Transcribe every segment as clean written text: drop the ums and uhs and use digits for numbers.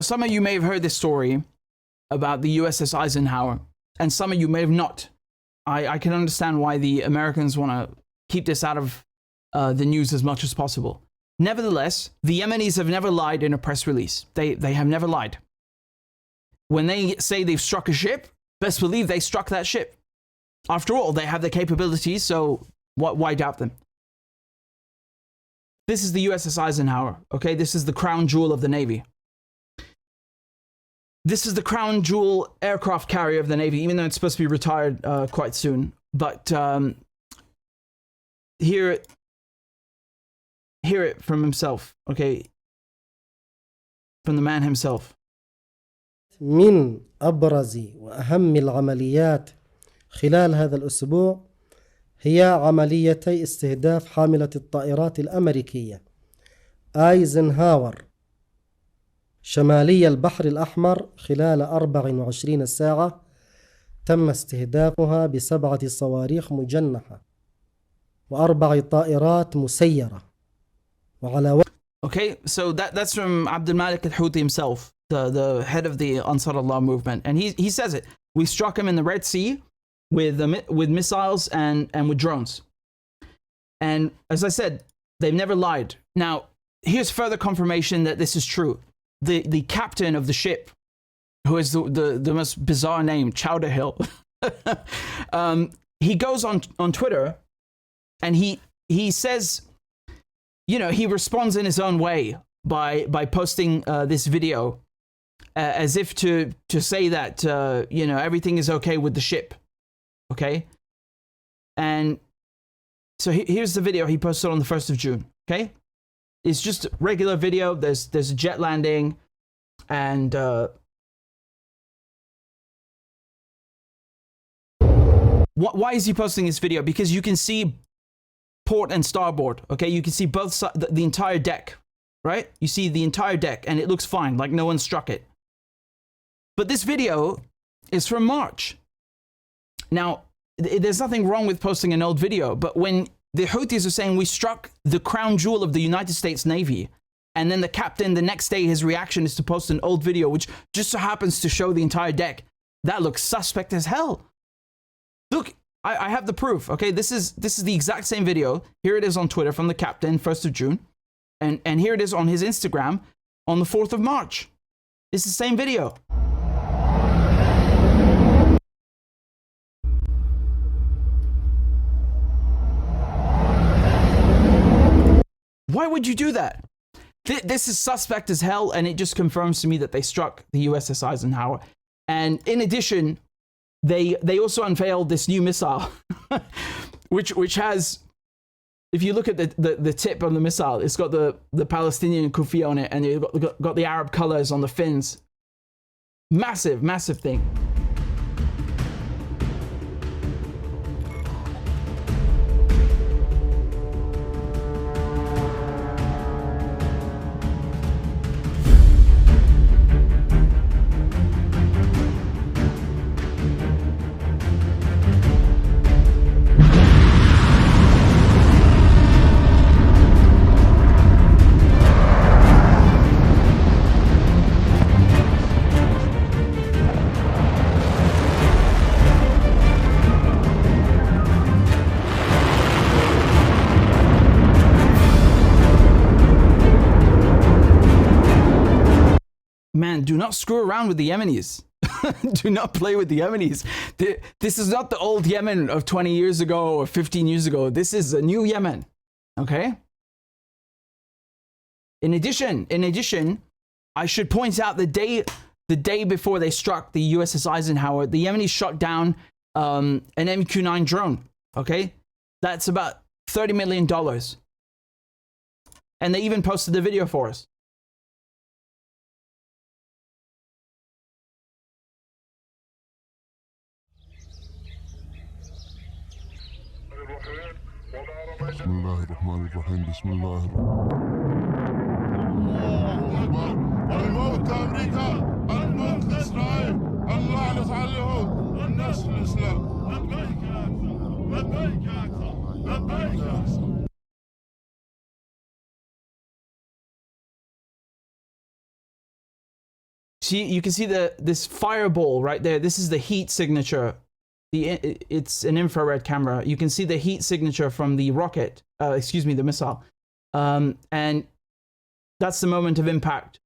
Some of you may have heard this story about the USS Eisenhower, and some of you may have not. I can understand why the Americans want to keep this out of the news as much as possible. Nevertheless, the Yemenis have never lied in a press release. They have never lied. When they say they've struck a ship, best believe they struck that ship. After all, they have the capabilities, so why doubt them? This is the USS Eisenhower, okay? This is the crown jewel of the Navy. This is the crown jewel aircraft carrier of the Navy, even though it's supposed to be retired quite soon. But hear it from himself, okay? From the man himself. من أبرز وأهم العمليات خلال هذا الأسبوع هي عمليتي استهداف حاملة الطائرات الأمريكية آيزنهاور شمالي البحر الأحمر. خلال 24 ساعة تم استهدافها ب7 صواريخ مجنحة و4 طائرات مسيرة وعلى Okay, so that's from Abdul Malik al-Houthi himself, the head of the Ansar Allah movement, and he says it. We struck him in the Red Sea with missiles and with drones. And as I said, they've never lied. Now, here's further confirmation that this is true. The captain of the ship, who is the most bizarre name, Chowderhill, he goes on Twitter and he says, you know, he responds in his own way by posting this video as if to say that, you know, everything is okay with the ship. Okay? And so here's the video he posted on the 1st of June. Okay? It's just a regular video. There's a jet landing, and why is he posting this video? Because you can see port and starboard. Okay, you can see both sides, the entire deck, right? You see the entire deck, and it looks fine, like no one struck it. But this video is from March. Now, there's nothing wrong with posting an old video, but when the Houthis are saying we struck the crown jewel of the United States Navy, and then the captain, the next day, his reaction is to post an old video, which just so happens to show the entire deck. That looks suspect as hell. Look, I have the proof, okay? This is the exact same video. Here it is on Twitter from the captain, 1st of June. And here it is on his Instagram on the 4th of March. It's the same video. Why would you do that? This is suspect as hell, and it just confirms to me that they struck the USS Eisenhower. And in addition, they also unveiled this new missile, which has, if you look at the tip of the missile, it's got the Palestinian kufi on it, and it's got the Arab colors on the fins. Massive, massive thing. Man, do not screw around with the Yemenis. Do not play with the Yemenis. This is not the old Yemen of 20 years ago or 15 years ago. This is a new Yemen. Okay? In addition, I should point out the day before they struck the USS Eisenhower, the Yemenis shot down an MQ-9 drone. Okay? That's about $30 million. And they even posted the video for us. بسم الله الرحمن الرحيم بسم الله الموت أمريكا الموت إسرائيل الله نصر اليهود والنصر الإسلام لبيك يا أكثر لبيك يا أكثر لبيك يا أكثر see, you can see this fireball right there. This is the heat signature. It's an infrared camera. You can see the heat signature from the rocket, the missile. And that's the moment of impact.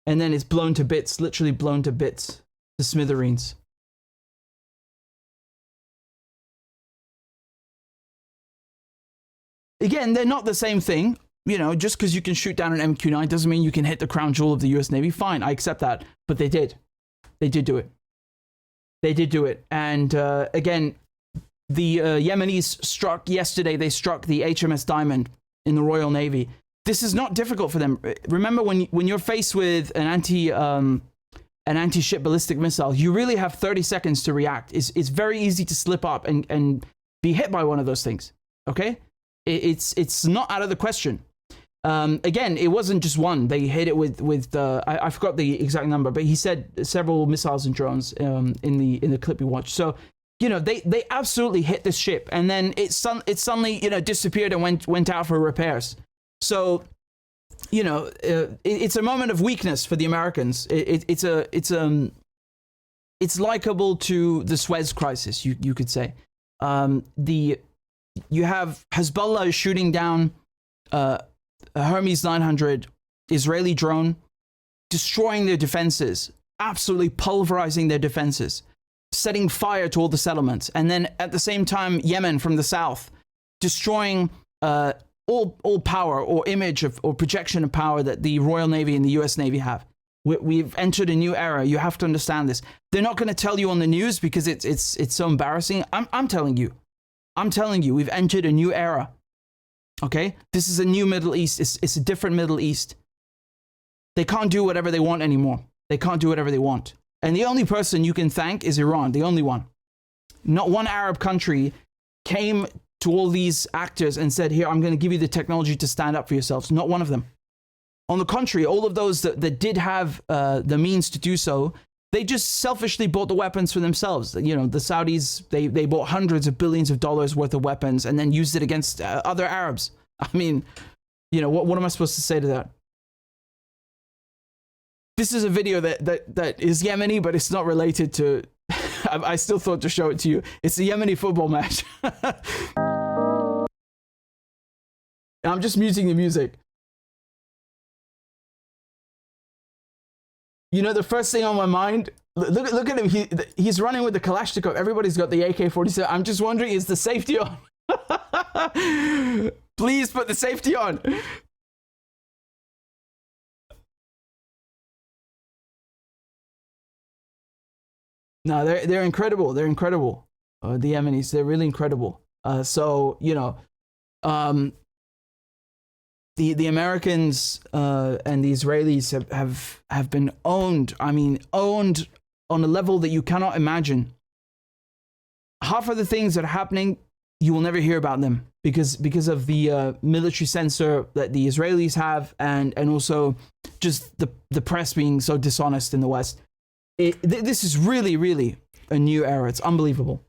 And then it's blown to bits, literally blown to bits, to smithereens. Again, they're not the same thing. You know, just because you can shoot down an MQ-9 doesn't mean you can hit the crown jewel of the US Navy. Fine, I accept that. But they did. They did do it. They did do it. And again, the Yemenis struck yesterday, they struck the HMS Diamond in the Royal Navy. This is not difficult for them. Remember, when you're faced with an anti-ship ballistic missile, you really have 30 seconds to react. It's very easy to slip up and be hit by one of those things. Okay? It's not out of the question. Again, it wasn't just one. They hit it with I forgot the exact number, but he said several missiles and drones in the clip we watched. So, you know, they absolutely hit this ship, and then it suddenly, you know, disappeared and went out for repairs. So, you know, it's a moment of weakness for the Americans. It's likable to the Suez Crisis, you could say. You have Hezbollah shooting down a Hermes 900 Israeli drone, destroying their defenses, absolutely pulverizing their defenses, setting fire to all the settlements, and then at the same time, Yemen from the south, destroying all power or image or projection of power that the Royal Navy and the US Navy have. We've entered a new era. You have to understand this. They're not going to tell you on the news because it's so embarrassing. I'm telling you. I'm telling you, we've entered a new era. Okay? This is a new Middle East. It's a different Middle East. They can't do whatever they want anymore. They can't do whatever they want. And the only person you can thank is Iran, the only one. Not one Arab country came to all these actors and said, here, I'm going to give you the technology to stand up for yourselves. Not one of them. On the contrary, all of those that did have the means to do so, they just selfishly bought the weapons for themselves. You know, the Saudis, they bought hundreds of billions of dollars worth of weapons and then used it against other Arabs. I mean, you know, what am I supposed to say to that? This is a video that is Yemeni, but it's not related to... I still thought to show it to you. It's a Yemeni football match. I'm just muting the music. You know, the first thing on my mind, look at him. He's running with the Kalashnikov. Everybody's got the AK-47. I'm just wondering, is the safety on? Please put the safety on. No, they're incredible. They're incredible. The Yemenis, they're really incredible. So, you know, the Americans and the Israelis have been owned. I mean, owned on a level that you cannot imagine. Half of the things that are happening, you will never hear about them because of the military censor that the Israelis have, and also just the press being so dishonest in the West. This is really, really a new era. It's unbelievable.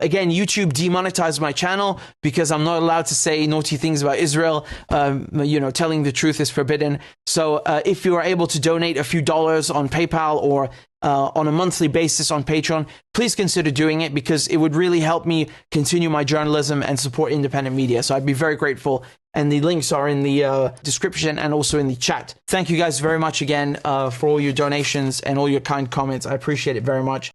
Again, YouTube demonetized my channel because I'm not allowed to say naughty things about Israel. You know, telling the truth is forbidden. So if you are able to donate a few dollars on PayPal or on a monthly basis on Patreon, please consider doing it because it would really help me continue my journalism and support independent media. So I'd be very grateful. And the links are in the description and also in the chat. Thank you guys very much again for all your donations and all your kind comments. I appreciate it very much.